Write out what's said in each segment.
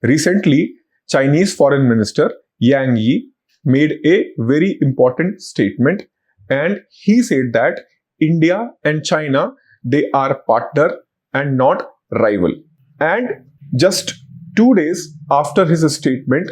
Recently, Chinese Foreign Minister Yang Yi made a very important statement, and he said that India and China, they are partner and not rival. And just 2 days after his statement,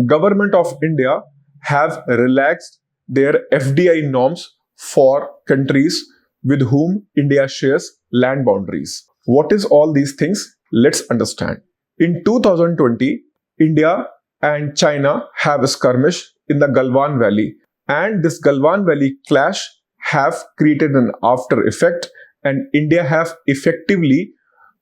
Government of India have relaxed their FDI norms for countries with whom India shares land boundaries. What is all these things? Let's understand. In 2020, India and China have a skirmish in the Galwan Valley, and this Galwan Valley clash have created an after effect, and India have effectively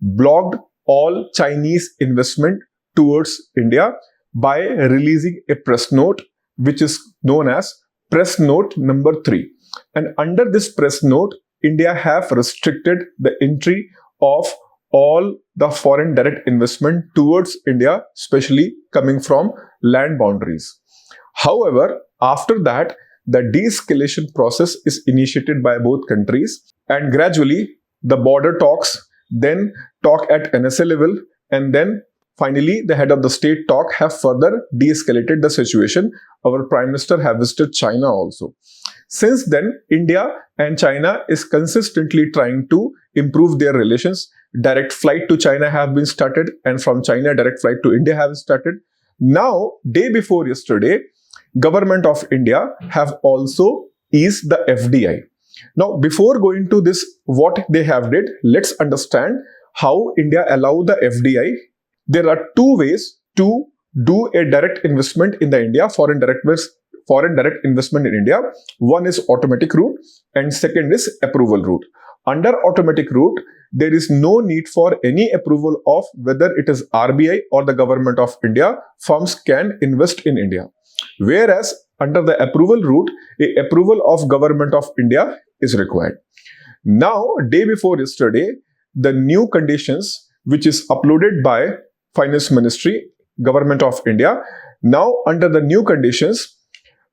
blocked all Chinese investment towards India by releasing a press note which is known as press note number 3. And under this press note, India have restricted the entry of all the foreign direct investment towards India, especially coming from land boundaries. However, after that, the de-escalation process is initiated by both countries, and gradually the border talks, then talk at NSA level, and then finally the head of the state talk have further de-escalated the situation. Our Prime Minister have visited China also. Since then, India and China is consistently trying to improve their relations. Direct flight to China have been started, and from China direct flight to India have started. Now, day before yesterday, Government of India have also eased the FDI. Now, before going to this, what they have did, let's understand how India allow the FDI. There are two ways to do a direct investment in the India, foreign direct investment in India. One is automatic route and second is approval route. Under automatic route, there is no need for any approval of whether it is RBI or the Government of India. Firms can invest in India. Whereas under the approval route, a approval of Government of India is required. Now, day before yesterday, the new conditions which is uploaded by Finance Ministry, Government of India, now under the new conditions,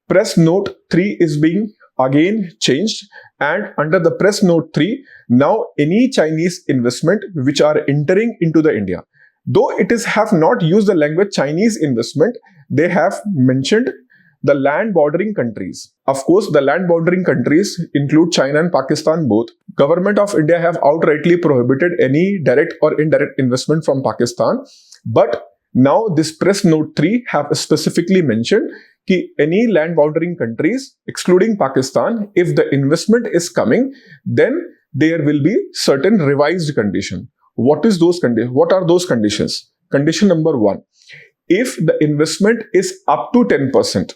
press note 3 is being again changed, and under the press note 3, now any Chinese investment which are entering into the India, though it is have not used the language Chinese investment, they have mentioned the land bordering countries. Of course, the land bordering countries include China and Pakistan both. Government of India have outrightly prohibited any direct or indirect investment from Pakistan. But now this press note 3 have specifically mentioned that any land bordering countries, excluding Pakistan, if the investment is coming, then there will be certain revised condition. What is those conditions? What are those conditions? Condition number 1. If the investment is up to 10%,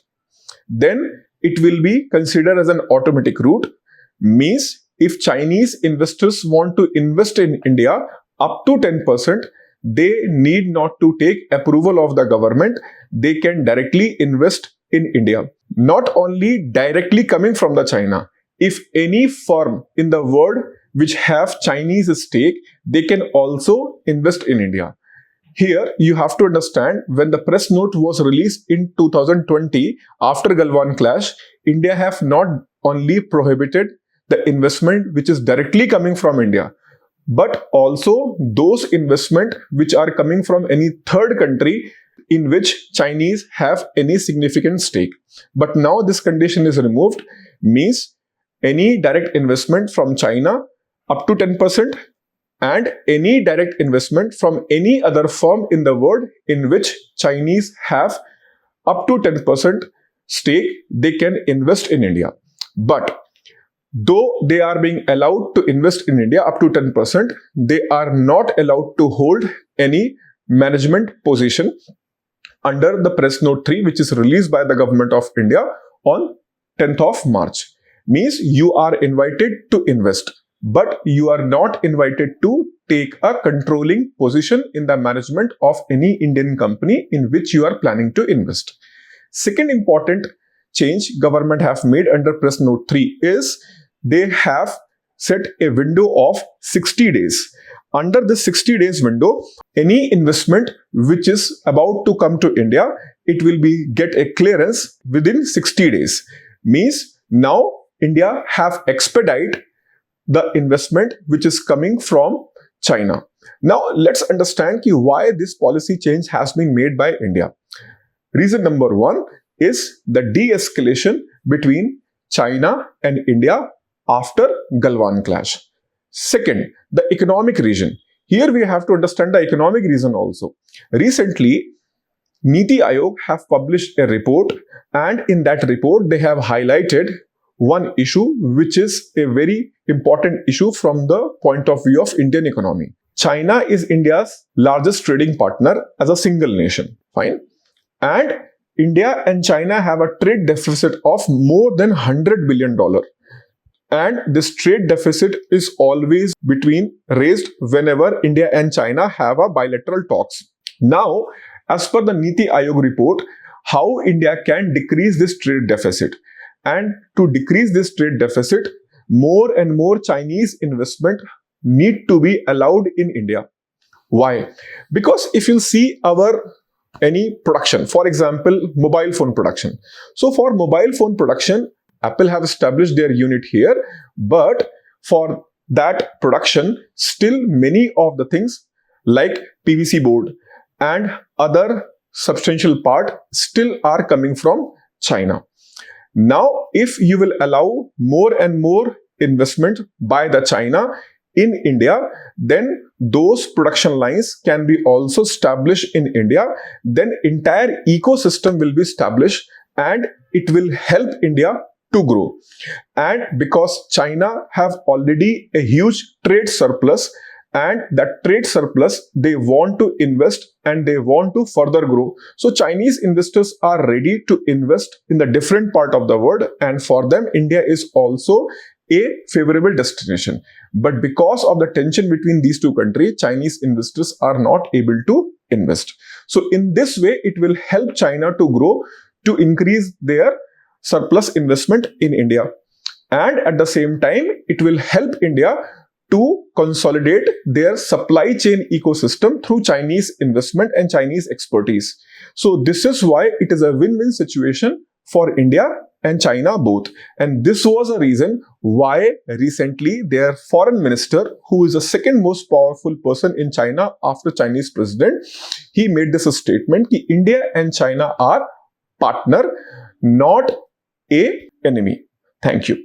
then it will be considered as an automatic route. Means if Chinese investors want to invest in India up to 10%, they need not to take approval of the government. They can directly invest in India. Not only directly coming from the China. If any firm in the world which have Chinese stake, they can also invest in India. Here, you have to understand, when the press note was released in 2020, after Galwan clash, India have not only prohibited the investment which is directly coming from India, but also those investment which are coming from any third country in which Chinese have any significant stake. But now this condition is removed, means any direct investment from China up to 10%, and any direct investment from any other firm in the world in which Chinese have up to 10% stake, they can invest in India. But though they are being allowed to invest in India up to 10%, they are not allowed to hold any management position under the press note 3, which is released by the Government of India on 10th of March. Means you are invited to invest, but you are not invited to take a controlling position in the management of any Indian company in which you are planning to invest. Second important change government have made under press note 3 is they have set a window of 60 days. Under the 60 days window, any investment which is about to come to India, it will be get a clearance within 60 days. Means now India have expedite the investment which is coming from China. Now let's understand why this policy change has been made by India. Reason number one is the de-escalation between China and India after Galwan clash. Second, the economic reason. Here we have to understand the economic reason also. Recently, Niti Aayog have published a report, and in that report they have highlighted one issue which is a very important issue from the point of view of Indian economy. China is India's largest trading partner as a single nation. Fine. And India and China have a trade deficit of more than $100 billion. And this trade deficit is always raised whenever India and China have a bilateral talks. Now, as per the Niti Aayog report, how India can decrease this trade deficit. And to decrease this trade deficit, more and more Chinese investment need to be allowed in India. Why? Because if you see any production, for example, mobile phone production. So for mobile phone production, Apple have established their unit here, but for that production, still many of the things like PVC board and other substantial part still are coming from China. Now, if you will allow more and more investment by the China in India, then those production lines can be also established in India. Then entire ecosystem will be established and it will help India to grow. And because China have already a huge trade surplus, and that trade surplus they want to invest and they want to further grow. So Chinese investors are ready to invest in the different part of the world, and for them India is also a favorable destination. But because of the tension between these two countries, Chinese investors are not able to invest. So in this way, it will help China to grow, to increase their surplus investment in India. And at the same time, it will help India to consolidate their supply chain ecosystem through Chinese investment and Chinese expertise. So this is why it is a win-win situation for India and China both. And this was a reason why recently their foreign minister, who is the second most powerful person in China after Chinese president, he made this statement that India and China are partner, not a enemy. Thank you.